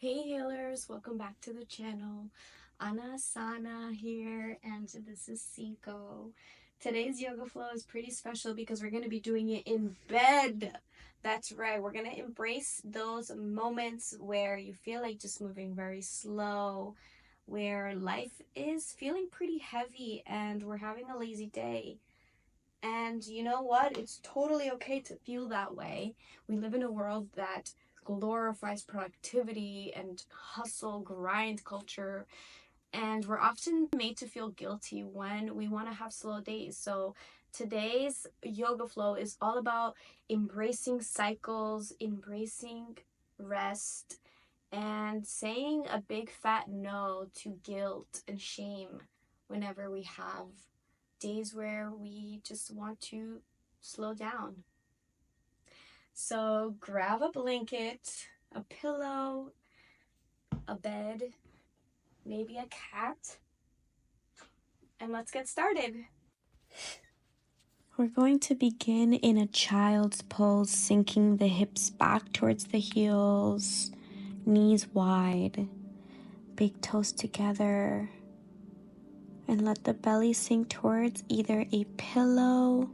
Hey healers, welcome back to the channel. Anasana here, and this is Siko. Today's yoga flow is pretty special because we're going to be doing it in bed. That's right, we're going to embrace those moments where you feel like just moving very slow, where life is feeling pretty heavy and we're having a lazy day. And you know what? It's totally okay to feel that way. We live in a world that glorifies productivity and hustle, grind culture, and we're often made to feel guilty when we want to have slow days. So today's yoga flow is all about embracing cycles, embracing rest, and saying a big fat no to guilt and shame whenever we have days where we just want to slow down. So grab a blanket, a pillow, a bed, maybe a cat, and let's get started. We're going to begin in a child's pose, sinking the hips back towards the heels, knees wide, big toes together, and let the belly sink towards either a pillow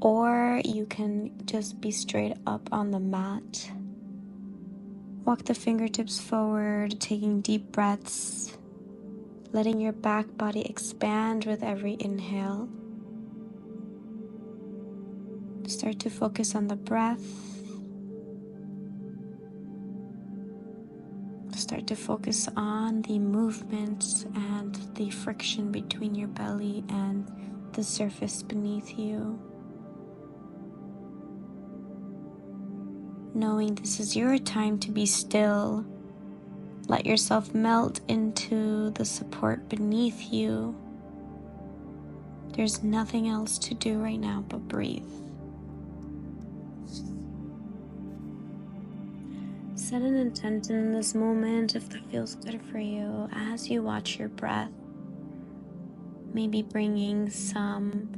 or you can just be straight up on the mat. Walk the fingertips forward, taking deep breaths, letting your back body expand with every inhale. Start to focus on the breath. Start to focus on the movement and the friction between your belly and the surface beneath you. Knowing this is your time to be still. Let yourself melt into the support beneath you. There's nothing else to do right now but breathe. Set an intention in this moment if that feels good for you as you watch your breath. Maybe bringing some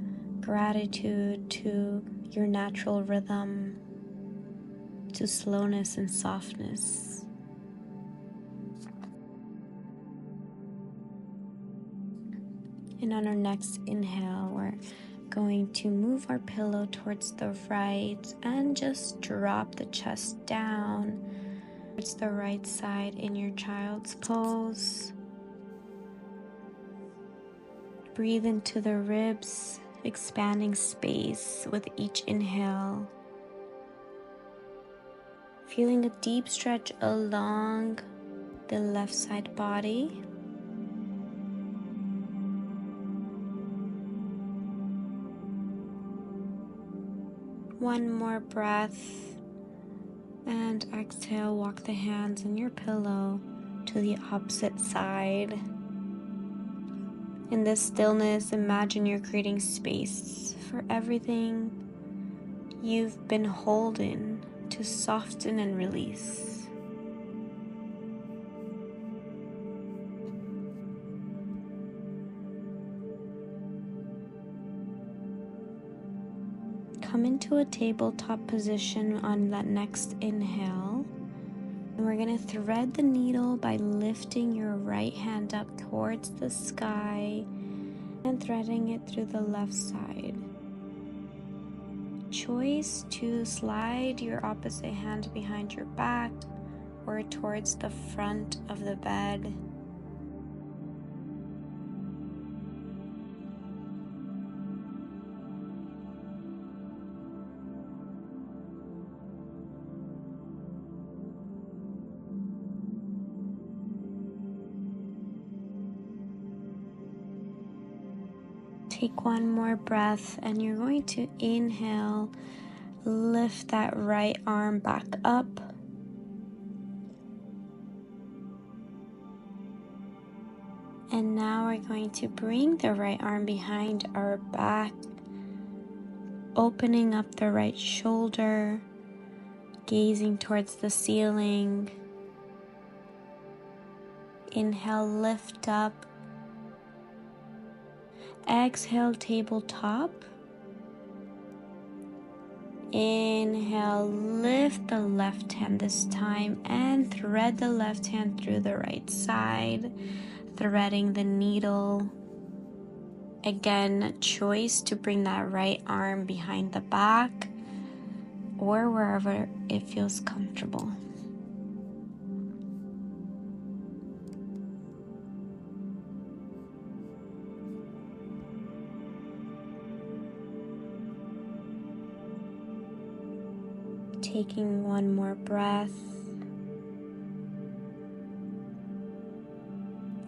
gratitude to your natural rhythm, to slowness and softness. And on our next inhale, we're going to move our pillow towards the right and just drop the chest down towards the right side in your child's pose. Breathe into the ribs, expanding space with each inhale. Feeling a deep stretch along the left side body. One more breath, and exhale, walk the hands in your pillow to the opposite side. In this stillness, imagine you're creating space for everything you've been holding to soften and release. Come into a tabletop position on that next inhale. And we're going to thread the needle by lifting your right hand up towards the sky and threading it through the left side. Choice to slide your opposite hand behind your back or towards the front of the bed. Take one more breath and you're going to inhale, lift that right arm back up. And now we're going to bring the right arm behind our back, opening up the right shoulder, gazing towards the ceiling. Inhale, lift up. Exhale, tabletop. Inhale, lift the left hand this time and thread the left hand through the right side, threading the needle. Again, choice to bring that right arm behind the back or wherever it feels comfortable. Taking one more breath,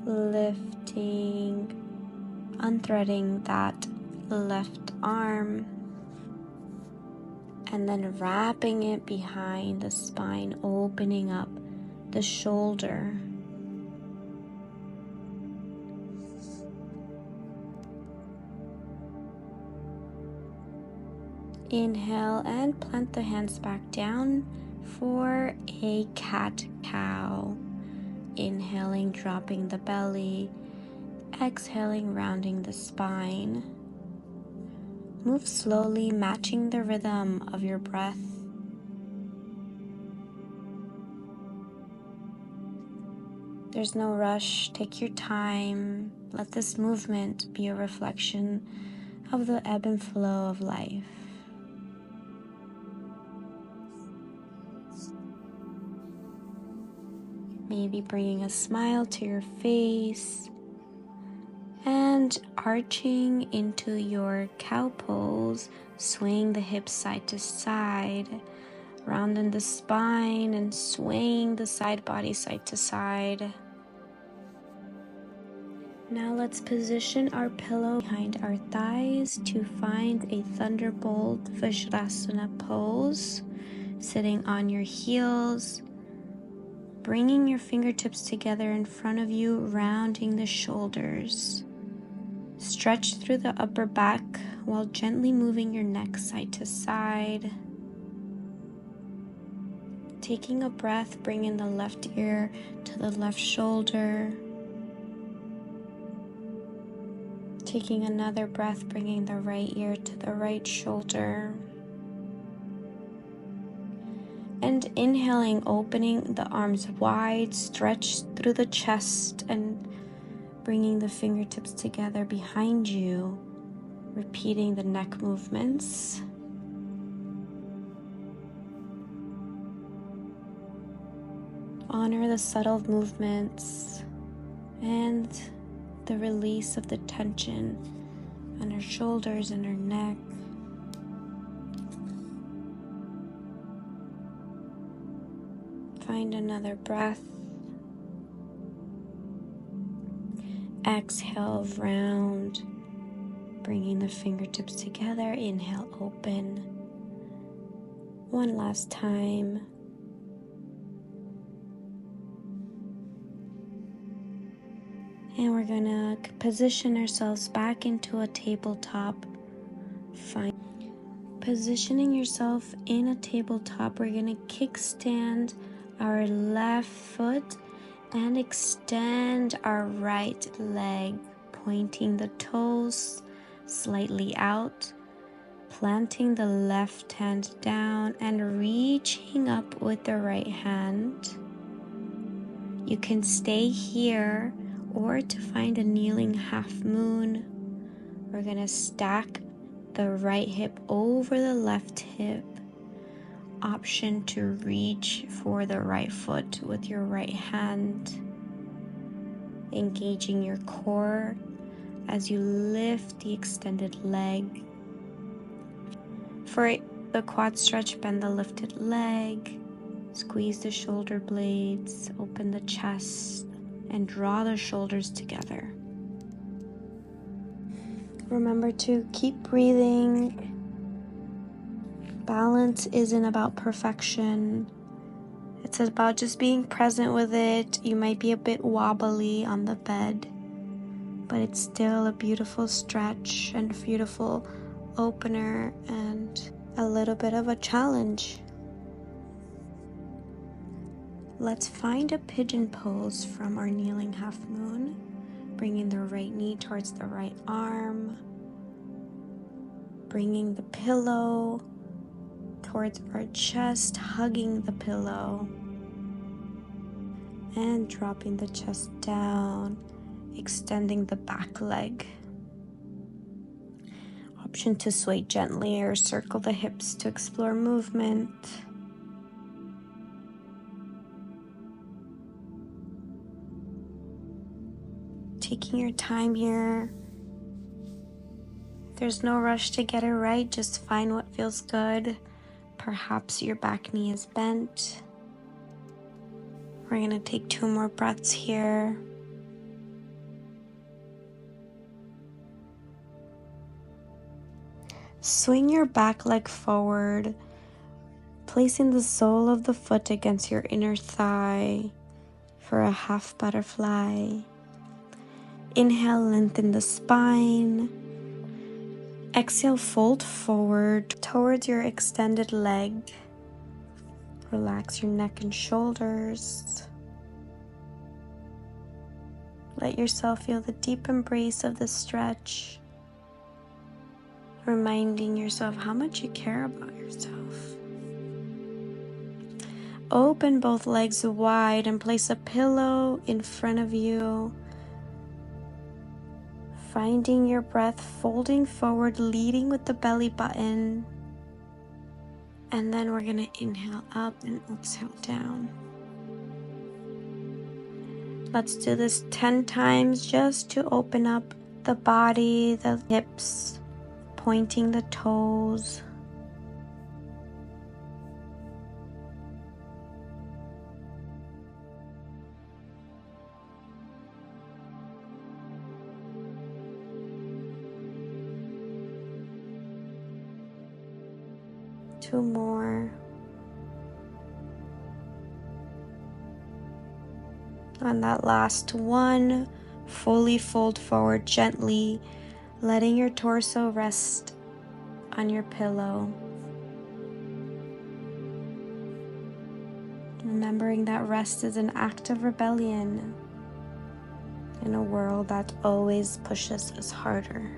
lifting, unthreading that left arm, and then wrapping it behind the spine, opening up the shoulder. Inhale and plant the hands back down for a cat-cow. Inhaling, dropping the belly. Exhaling, rounding the spine. Move slowly, matching the rhythm of your breath. There's no rush. Take your time. Let this movement be a reflection of the ebb and flow of life. Maybe bringing a smile to your face and arching into your cow pose, swaying the hips side to side, rounding the spine and swaying the side body side to side. Now let's position our pillow behind our thighs to find a Thunderbolt Vajrasana pose, sitting on your heels, bringing your fingertips together in front of you, rounding the shoulders. Stretch through the upper back while gently moving your neck side to side. Taking a breath, bringing the left ear to the left shoulder. Taking another breath, bringing the right ear to the right shoulder. And inhaling, opening the arms wide, stretch through the chest and bringing the fingertips together behind you, repeating the neck movements. Honor the subtle movements and the release of the tension on our shoulders and our neck. Find another breath. Exhale, round, bringing the fingertips together. Inhale, open. One last time. And we're gonna position ourselves back into a tabletop. Positioning yourself in a tabletop, we're gonna kickstand our left foot and extend our right leg, pointing the toes slightly out, planting the left hand down and reaching up with the right hand. You can stay here or to find a kneeling half moon. We're going to stack the right hip over the left hip. Option to reach for the right foot with your right hand. Engaging your core as you lift the extended leg. For the quad stretch, bend the lifted leg. Squeeze the shoulder blades, open the chest, and draw the shoulders together. Remember to keep breathing. Balance isn't about perfection. It's about just being present with it. You might be a bit wobbly on the bed, but it's still a beautiful stretch and a beautiful opener and a little bit of a challenge. Let's find a pigeon pose from our kneeling half moon, bringing the right knee towards the right arm, bringing the pillow towards our chest, hugging the pillow. And dropping the chest down, extending the back leg. Option to sway gently or circle the hips to explore movement. Taking your time here. There's no rush to get it right, just find what feels good. Perhaps your back knee is bent. We're going to take 2 more breaths here. Swing your back leg forward, placing the sole of the foot against your inner thigh for a half butterfly. Inhale, lengthen the spine. Exhale, fold forward towards your extended leg. Relax your neck and shoulders. Let yourself feel the deep embrace of the stretch, reminding yourself how much you care about yourself. Open both legs wide and place a pillow in front of you. Finding your breath, folding forward, leading with the belly button. And then we're going to inhale up and exhale down. Let's do this 10 times just to open up the body, the hips, pointing the toes. Two more. On that last one, fully fold forward gently, letting your torso rest on your pillow. Remembering that rest is an act of rebellion in a world that always pushes us harder.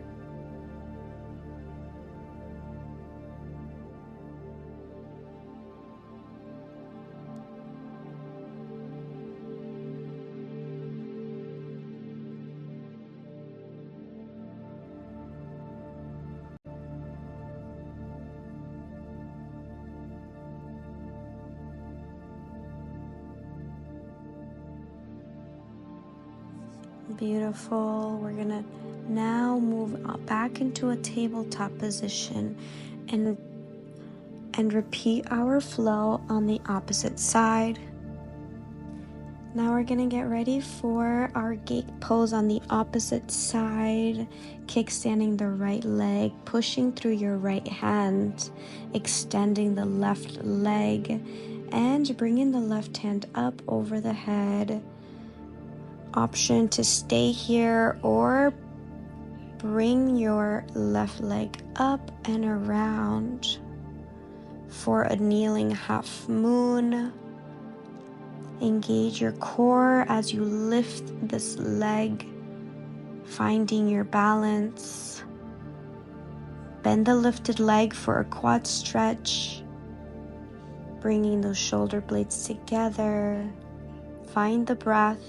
Beautiful. We're gonna now move back into a tabletop position and repeat our flow on the opposite side. Now we're gonna get ready for our gate pose on the opposite side, kickstanding the right leg, pushing through your right hand, extending the left leg, and bringing the left hand up over the head. Option to stay here or bring your left leg up and around for a kneeling half moon. Engage your core as you lift this leg, finding your balance. Bend the lifted leg for a quad stretch, bringing those shoulder blades together. Find the breath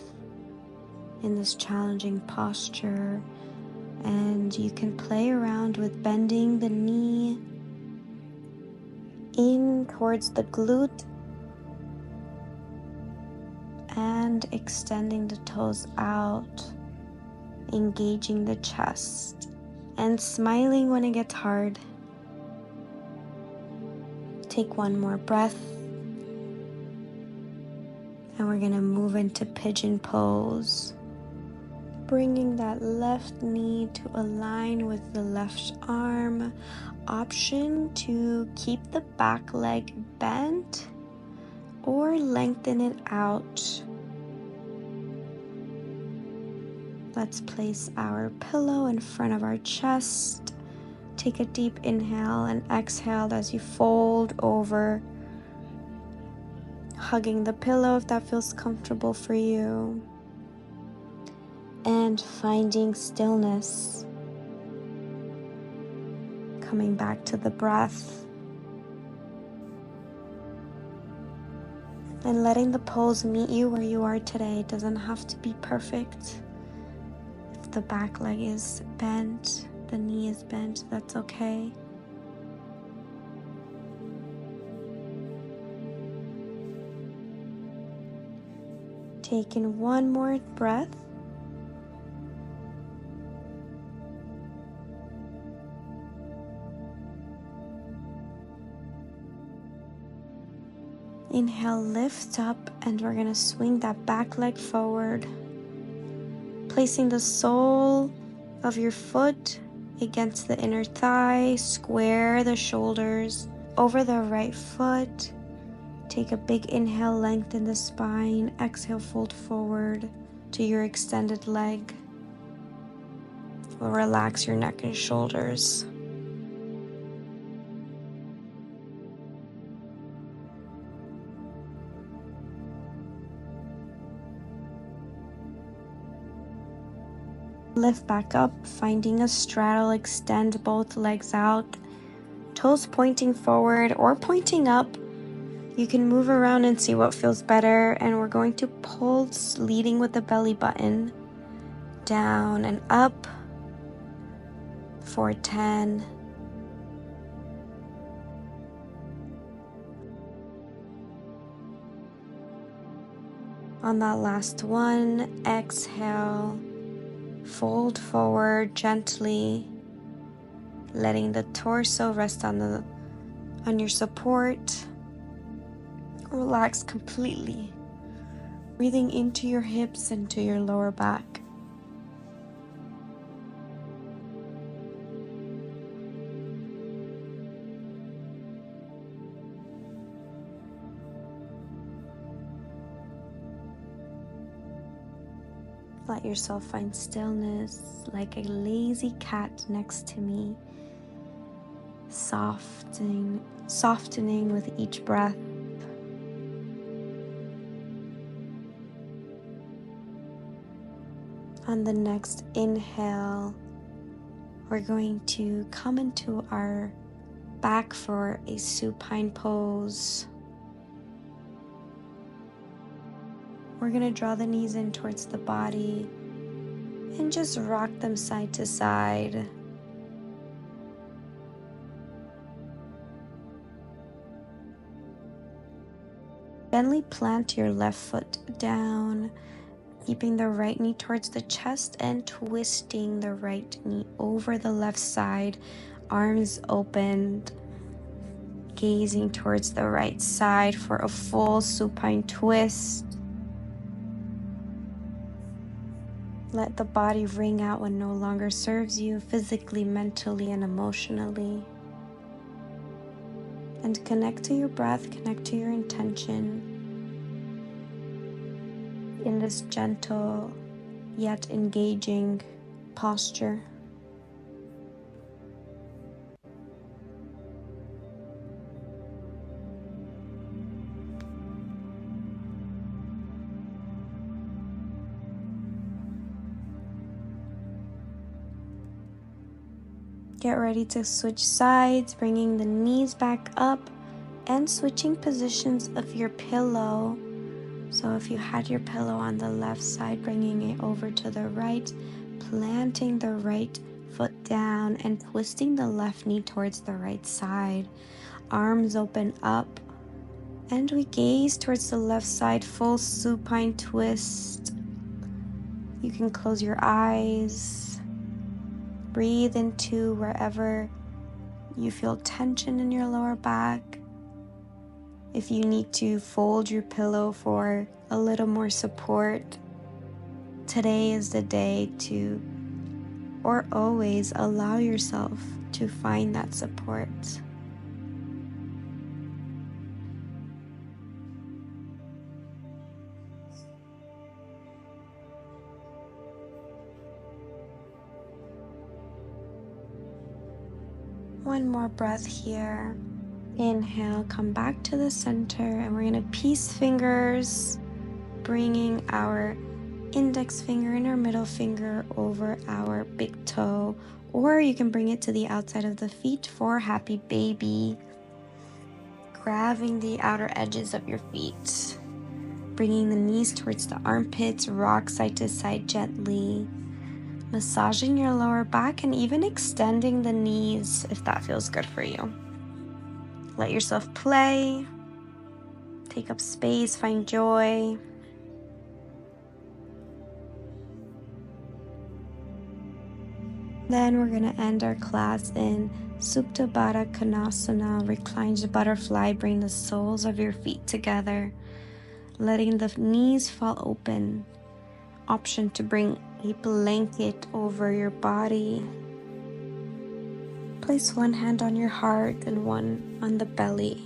in this challenging posture, and you can play around with bending the knee in towards the glute and extending the toes out, engaging the chest and smiling when it gets hard. Take one more breath, and we're going to move into pigeon pose. Bringing that left knee to align with the left arm. Option to keep the back leg bent or lengthen it out. Let's place our pillow in front of our chest. Take a deep inhale and exhale as you fold over, hugging the pillow if that feels comfortable for you. And finding stillness, coming back to the breath, And letting the pose meet you where you are today. It doesn't have to be perfect. If the back leg is bent, the knee is bent, that's okay. Take in one more breath. Inhale, lift up, and we're going to swing that back leg forward, placing the sole of your foot against the inner thigh. Square the shoulders over the right foot. Take a big inhale, lengthen the spine. Exhale, fold forward to your extended leg. Relax your neck and shoulders. Lift back up, finding a straddle. Extend both legs out, toes pointing forward or pointing up. You can move around and see what feels better. And we're going to pulse, leading with the belly button, down and up for 10. On that last one, exhale, fold forward gently, letting the torso rest on your support. Relax completely, breathing into your hips and to your lower back. Let yourself find stillness like a lazy cat next to me, softening with each breath. On the next inhale, we're going to come into our back for a supine pose. We're going to draw the knees in towards the body and just rock them side to side. Gently plant your left foot down, keeping the right knee towards the chest and twisting the right knee over the left side, arms opened, gazing towards the right side for a full supine twist. Let the body ring out what no longer serves you physically, mentally, and emotionally. And connect to your breath, connect to your intention in this gentle yet engaging posture. Get ready to switch sides, bringing the knees back up and switching positions of your pillow. So if you had your pillow on the left side, bringing it over to the right, planting the right foot down and twisting the left knee towards the right side. Arms open up and we gaze towards the left side, full supine twist. You can close your eyes. Breathe into wherever you feel tension in your lower back. If you need to fold your pillow for a little more support, today is the day to, or always, allow yourself to find that support. One more breath here. Inhale, come back to the center, and we're going to peace fingers, bringing our index finger and our middle finger over our big toe, or you can bring it to the outside of the feet for happy baby, grabbing the outer edges of your feet. Bringing the knees towards the armpits, rock side to side gently. Massaging your lower back and even extending the knees if that feels good for you. Let yourself play. Take up space, find joy. Then we're going to end our class in Supta Baddha Konasana, reclined butterfly. Bring the soles of your feet together, letting the knees fall open. Option to bring a blanket over your body. Place one hand on your heart and one on the belly.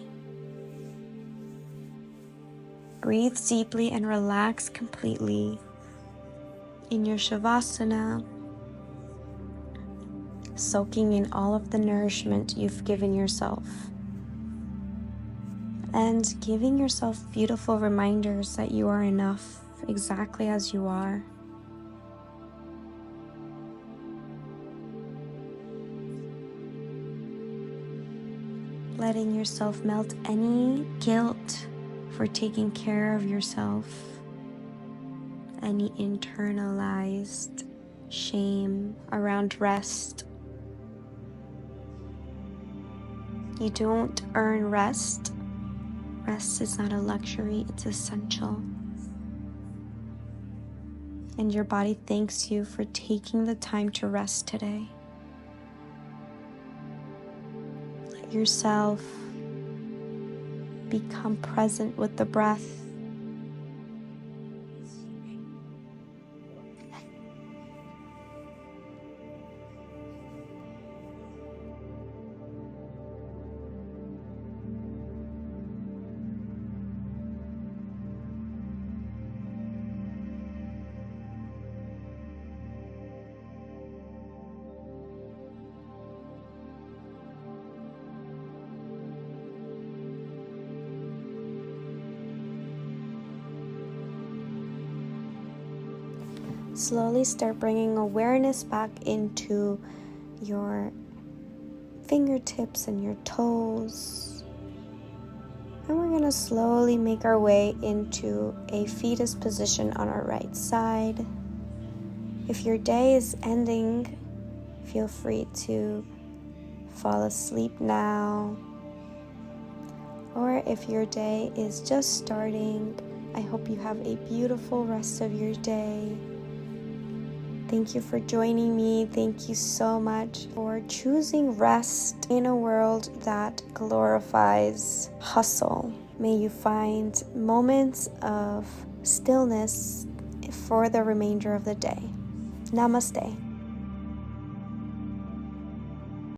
Breathe deeply and relax completely in your Shavasana, soaking in all of the nourishment you've given yourself and giving yourself beautiful reminders that you are enough exactly as you are. Letting yourself melt any guilt for taking care of yourself, any internalized shame around rest. You don't earn rest. Rest is not a luxury, it's essential. And your body thanks you for taking the time to rest today. Let yourself become present with the breath. Slowly start bringing awareness back into your fingertips and your toes. And we're going to slowly make our way into a fetus position on our right side. If your day is ending, feel free to fall asleep now. Or if your day is just starting, I hope you have a beautiful rest of your day. Thank you for joining me. Thank you so much for choosing rest in a world that glorifies hustle. May you find moments of stillness for the remainder of the day. Namaste.